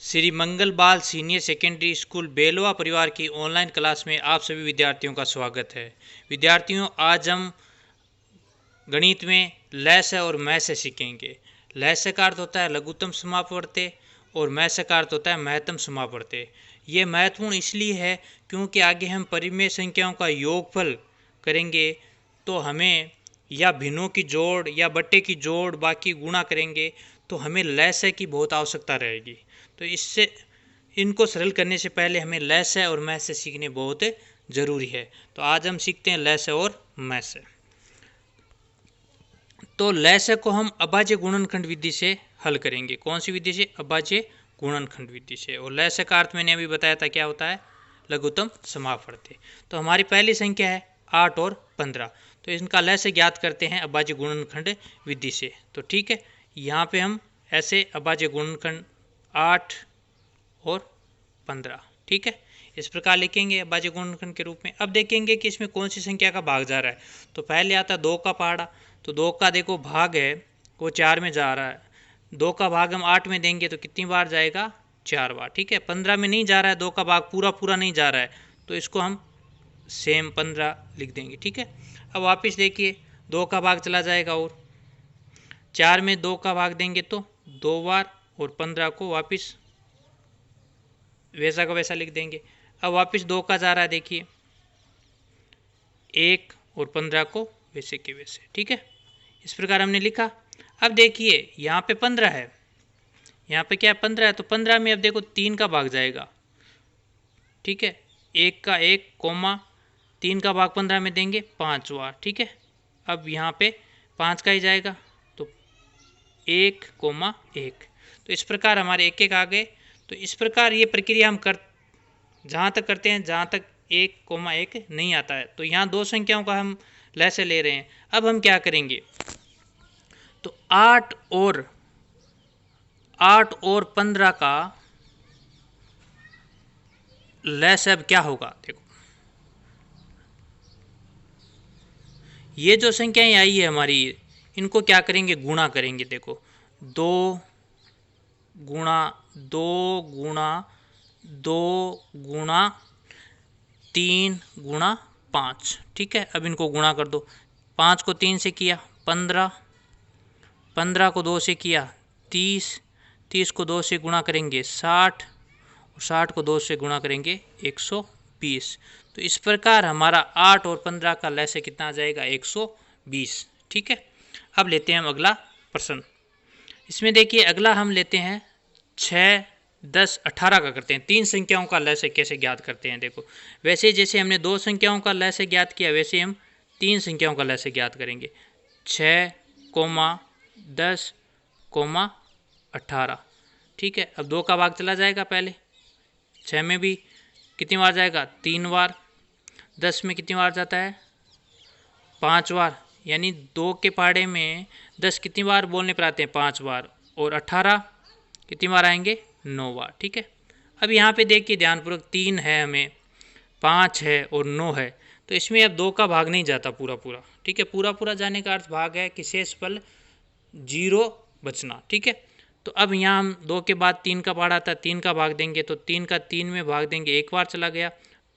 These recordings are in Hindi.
श्री मंगल बाल सीनियर सेकेंडरी स्कूल बेलवा परिवार की ऑनलाइन क्लास में आप सभी विद्यार्थियों का स्वागत है। विद्यार्थियों, आज हम गणित में लैस और मैस सीखेंगे। लैस का अर्थ होता है लघुत्तम समापवर्त्य और मैस का अर्थ होता है महत्तम समापवर्त्य। ये महत्वपूर्ण इसलिए है क्योंकि आगे हम परिमेय संख्याओं का योगफल करेंगे तो हमें या भिन्नों की जोड़ या बट्टे की जोड़ बाकी गुणा करेंगे तो हमें लैस की बहुत आवश्यकता रहेगी। तो इससे इनको सरल करने से पहले हमें लैस और मैस सीखने बहुत ज़रूरी है। तो आज हम सीखते हैं लैस और मैस। तो लैस को हम अभाज्य गुणनखंड विधि से हल करेंगे। कौन सी विधि से? अभाज्य गुणनखंड विधि से। और लैस का अर्थ मैंने अभी बताया था क्या होता है? लघुत्तम समापवर्त्य। तो हमारी पहली संख्या है 8 और 15। तो इनका लैस ज्ञात करते हैं अभाज्य गुणनखंड विधि से। तो ठीक है, यहाँ पे हम ऐसे अभाज्य गुणनखंड 8 और 15, ठीक है, इस प्रकार लिखेंगे अभाज्य गुणनखंड के रूप में। अब देखेंगे कि इसमें कौन सी संख्या का भाग जा रहा है। तो पहले आता है 2 का पहाड़ा। तो 2 का देखो भाग है वो 4 में जा रहा है। 2 का भाग हम 8 में देंगे तो कितनी बार जाएगा? 4 बार, ठीक है। 15 में नहीं जा रहा है, 2 का भाग पूरा नहीं जा रहा है, तो इसको हम सेम 15 लिख देंगे, ठीक है। अब वापस देखिए 2 का भाग चला जाएगा और 4 में 2 का भाग देंगे तो 2 बार, और 15 को वापस वैसा का वैसा लिख देंगे। अब वापस 2 का जा रहा है, देखिए 1 और 15 को वैसे के वैसे, ठीक है। इस प्रकार हमने लिखा। अब देखिए यहाँ पे 15 है, यहाँ पे क्या 15 है, तो 15 में अब देखो 3 का भाग जाएगा, ठीक है। 1 का 1 कोमा 3 का भाग 15 में देंगे 5 बार, ठीक है। अब यहाँ पे 5 का ही जाएगा तो 1 कोमा 1। तो इस प्रकार हमारे एक आ गए। तो इस प्रकार ये प्रक्रिया हम जहाँ तक करते हैं जहाँ तक 1,1 नहीं आता है। तो यहाँ दो संख्याओं का हम लैस ले रहे हैं। अब हम क्या करेंगे, तो 8 और 15 का लैस अब क्या होगा। देखो ये जो संख्याएं आई है हमारी, इनको क्या करेंगे? गुणा करेंगे। देखो 2 गुणा 2 गुणा 2 गुणा 3 गुणा 5, ठीक है। अब इनको गुणा कर दो। 5 को 3 से किया 15, 15 को 2 से किया 30, 30 को 2 से गुणा करेंगे 60, और 60 को 2 से गुणा करेंगे 120। तो इस प्रकार हमारा 8 और 15 का लैस कितना आ जाएगा? 120, ठीक है। अब लेते हैं हम अगला प्रश्न। इसमें देखिए अगला हम लेते हैं 6, 10, 18 का करते हैं। 3 संख्याओं का लैस कैसे ज्ञात करते हैं। देखो वैसे जैसे हमने 2 संख्याओं का लैस ज्ञात किया, वैसे हम 3 संख्याओं का लैस ज्ञात करेंगे। 6, 10, 18, ठीक है। अब 2 का भाग चला जाएगा, पहले 6 में भी कितनी बार जाएगा? 3 बार। 10 में कितनी बार जाता है? 5 बार। यानी 2 के पहाड़े में 10 कितनी बार बोलने पर आते हैं? 5 बार। और 18 कितनी बार आएंगे? 9 बार, ठीक है। अब यहाँ पे देखिए ध्यानपूर्वक 3 है, हमें 5 है और 9 है, तो इसमें अब 2 का भाग नहीं जाता पूरा, ठीक है। पूरा जाने का अर्थ भाग है कि शेष फल 0 बचना, ठीक है। तो अब यहाँ हम 2 के बाद 3 का पहाड़ा था, 3 का भाग देंगे तो 3 का 3 में भाग देंगे, 1 बार चला गया।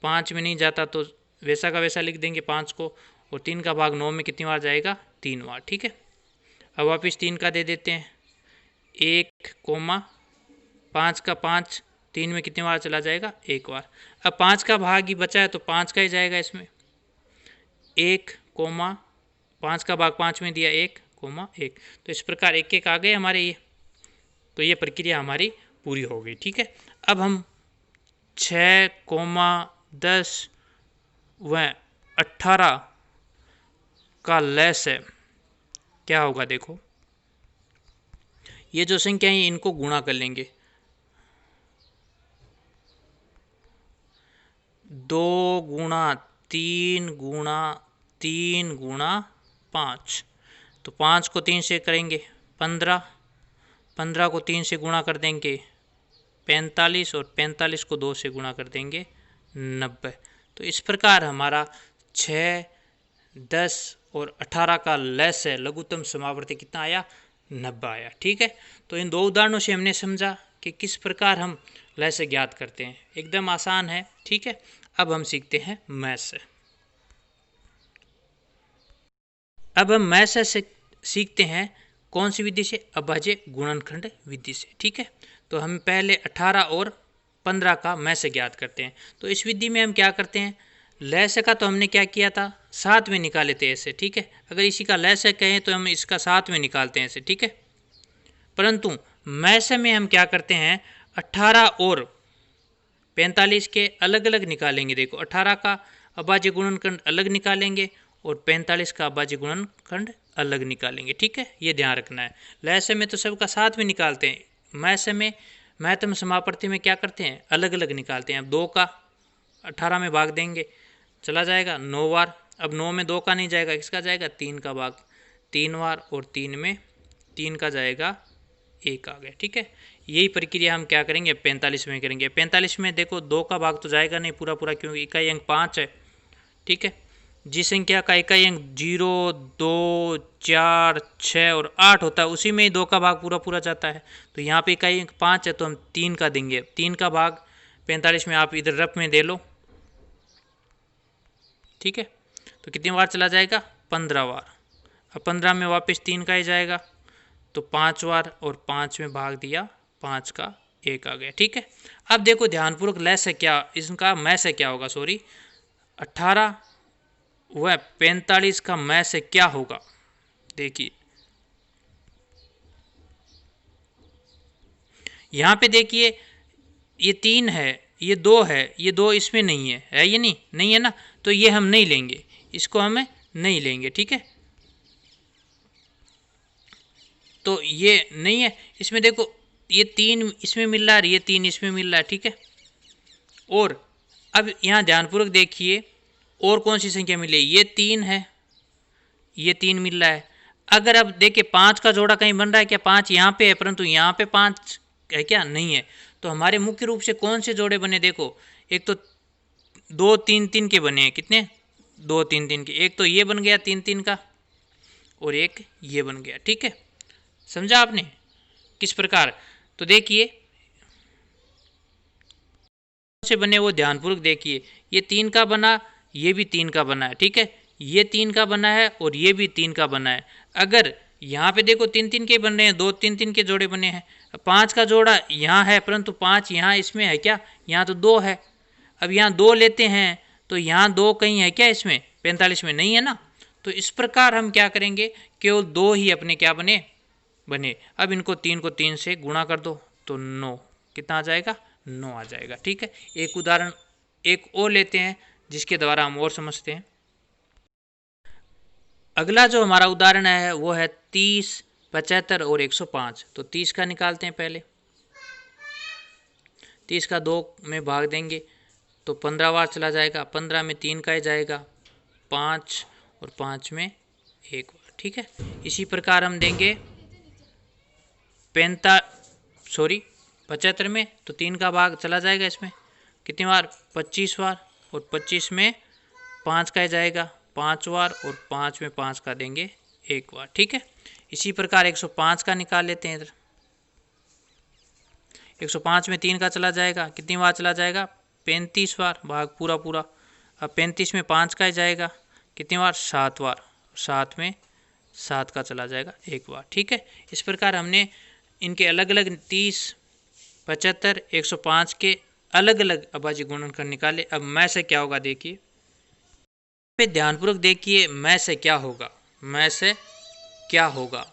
5 में नहीं जाता तो वैसा का वैसा लिख देंगे 5 को, और 3 का भाग 9 में कितनी बार जाएगा? 3 बार, ठीक है। अब वापस 3 का दे देते हैं 1 कोमा 5 का 5, 3 में कितनी बार चला जाएगा? 1 बार। अब 5 का भाग ही बचा है तो 5 का ही जाएगा इसमें। 1 कोमा 5 का भाग 5 में दिया 1 कोमा 1। तो इस प्रकार 1 आ गए हमारे ये। तो ये प्रक्रिया हमारी पूरी हो गई, ठीक है। अब हम 6, 10 व 18 का लैस है क्या होगा। देखो ये जो संख्या है इनको गुणा कर लेंगे। 2 गुणा 3 गुणा 3 गुणा 5, तो 5 को 3 से करेंगे 15, 15 को 3 से गुणा कर देंगे 45, और 45 को 2 से गुणा कर देंगे 90। तो इस प्रकार हमारा 6, 10 और 18 का लैस है लघुत्तम समापवर्त्य कितना आया? 90 आया, ठीक है। तो इन 2 उदाहरणों से हमने समझा कि किस प्रकार हम लय से ज्ञात करते हैं। एकदम आसान है, ठीक है। अब हम सीखते हैं मैथ से। अब हम मैथ से सीखते हैं कौन सी विधि से? अभाज्य गुणनखंड विधि से, ठीक है। तो हम पहले 18 और 15 का मैथ से ज्ञात करते हैं। तो इस विधि में हम क्या करते हैं, लय से का तो हमने क्या किया था, साथ में निकाले थे ऐसे, ठीक है। अगर इसी का लय से कहें तो हम इसका साथ में निकालते हैं ऐसे, ठीक है। परंतु मैथ से में हम क्या करते हैं, 18 और 45 के अलग अलग निकालेंगे। देखो 18 का अभाज्य गुणनखंड अलग निकालेंगे और 45 का अभाज्य गुणनखंड अलग निकालेंगे, ठीक है। ये ध्यान रखना है। लय से में तो सबका साथ में निकालते हैं, मैथ से में महत्तम समापत्ति में क्या करते हैं, अलग अलग निकालते हैं। अब 2 का 18 में भाग देंगे, चला जाएगा 9 बार। अब 9 में 2 का नहीं जाएगा, किसका जाएगा, 3 का भाग 3 बार, और 3 में 3 का जाएगा 1 आ गया, ठीक है। यही प्रक्रिया हम क्या करेंगे, 45 में करेंगे। 45 में देखो 2 का भाग तो जाएगा नहीं पूरा पूरा, क्योंकि इकाई अंक 5 है, ठीक है। जिस संख्या का इकाई अंक 0, 2, 4, 6 और 8 होता है, उसी में ही 2 का भाग पूरा पूरा जाता है। तो यहाँ पे इकाई अंक 5 है तो हम 3 का देंगे। 3 का भाग 45 में आप इधर रफ में दे लो, ठीक है। तो कितनी बार चला जाएगा, 15 बार। अब 15 में वापस 3 का ही जाएगा, तो 5 बार, और 5 में भाग दिया 5 का 1 आ गया, ठीक है। अब देखो ध्यानपूर्वक लय से क्या, इसका मैं से क्या होगा, सॉरी 18 वह 45 का मैं से क्या होगा। देखिए यहाँ पे देखिए, ये 3 है, ये 2 है, ये 2 इसमें नहीं है ये नहीं है ना, तो ये हम नहीं लेंगे, इसको हमें नहीं लेंगे, ठीक है। तो ये नहीं है इसमें, देखो ये 3 इसमें मिल रहा है, ये 3 इसमें मिल रहा है, ठीक है। और अब यहाँ ध्यानपूर्वक देखिए और कौन सी संख्या मिली, ये 3 है, ये 3 मिल रहा है। अगर अब देखिए 5 का जोड़ा कहीं बन रहा है क्या, 5 यहाँ पे है, परंतु यहाँ पे 5 है क्या, नहीं है। तो हमारे मुख्य रूप से कौन से जोड़े बने, देखो एक तो 2 3 3 के बने हैं, कितने, 2 3 3 के। एक तो ये बन गया 3 3 का, और एक ये बन गया, ठीक है। समझा आपने किस प्रकार। तो देखिए से बने वो ध्यानपूर्वक देखिए, ये 3 का बना, ये भी 3 का बना है, ठीक है। ये 3 का बना है और ये भी 3 का बना है। अगर यहाँ पे देखो 3 3 के बन रहे हैं, 2 3 3 के जोड़े बने हैं। 5 का जोड़ा यहाँ है, परंतु 5 यहाँ इसमें है क्या, यहाँ तो 2 है। अब यहाँ 2 लेते हैं तो यहाँ 2 कहीं है क्या, इसमें 45 में नहीं है ना। तो इस प्रकार हम क्या करेंगे, केवल 2 ही अपने क्या बने। अब इनको 3 को 3 से गुणा कर दो तो 9, कितना आ जाएगा, 9 आ जाएगा, ठीक है। एक उदाहरण एक और लेते हैं जिसके द्वारा हम और समझते हैं। अगला जो हमारा उदाहरण है वो है 30, 75 और 105। तो 30 का निकालते हैं पहले, 30 का 2 में भाग देंगे तो 15 बार चला जाएगा। 15 में 3 का ही जाएगा, 5 और 5 में 1 बार, ठीक है। इसी प्रकार हम देंगे 75 में तो 3 का भाग चला जाएगा इसमें, कितनी बार, 25 बार, और 25 में 5 का जाएगा 5 बार, और 5 में 5 का देंगे 1 बार, ठीक है। इसी प्रकार 105 का निकाल लेते हैं इधर। 105 में 3 का चला जाएगा, कितनी बार चला जाएगा, 35 बार, भाग पूरा पूरा। अब 35 में 5 का जाएगा, कितनी बार, 7 बार, 7 में 7 का चला जाएगा 1 बार, ठीक है। इस प्रकार हमने इनके अलग अलग 30, 75, 105 के अलग अलग अभाज्य गुणनखंड निकाले। अब मैं से क्या होगा, देखिए पे ध्यानपूर्वक देखिए, मैं से क्या होगा, मैं से क्या होगा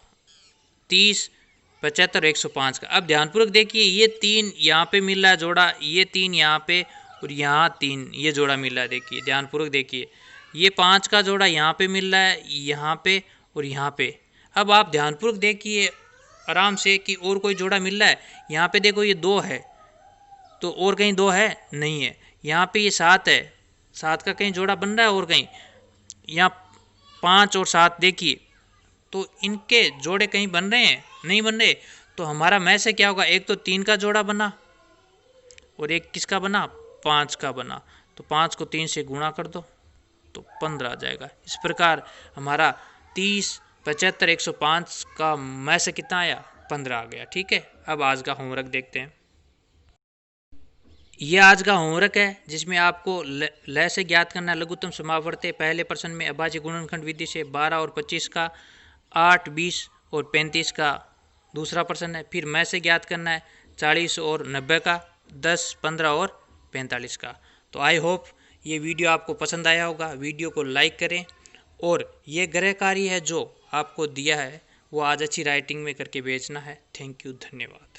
30, 75, 105 का। अब ध्यानपूर्वक देखिए, ये 3 यहाँ पे मिल रहा है जोड़ा, ये 3 यहाँ पे, और यहाँ 3 ये जोड़ा मिल रहा है। देखिए ध्यानपूर्वक देखिए, ये 5 का जोड़ा यहाँ पे मिल रहा है, यहाँ पे और यहाँ पे। अब आप ध्यानपूर्वक देखिए आराम से कि और कोई जोड़ा मिल रहा है। यहाँ पे देखो ये 2 है, तो और कहीं 2 है, नहीं है। यहाँ पे ये 7 है, 7 का कहीं जोड़ा बन रहा है, और कहीं यहाँ 5 और 7 देखिए, तो इनके जोड़े कहीं बन रहे हैं, नहीं बन रहे। तो हमारा मैं से क्या होगा, एक तो 3 का जोड़ा बना और एक किसका बना, 5 का बना। तो 5 को 3 से गुणा कर दो तो 15 आ जाएगा। इस प्रकार हमारा 30, 75, 105 का मैं से कितना आया, 15 आ गया, ठीक है। अब आज का होमवर्क देखते हैं। ये आज का होमवर्क है जिसमें आपको लय से ज्ञात करना है लघुत्तम समावर्ती। पहले प्रश्न में अभाज्य गुणनखंड विधि से 12 और 25 का, 8, 20 और 35 का दूसरा प्रश्न है। फिर मैं से ज्ञात करना है 40 और 90 का, 10, 15 और 45 का। तो आई होप ये वीडियो आपको पसंद आया होगा। वीडियो को लाइक करें और ये गृह कार्य है जो आपको दिया है वो आज अच्छी राइटिंग में करके भेजना है। थैंक यू, धन्यवाद।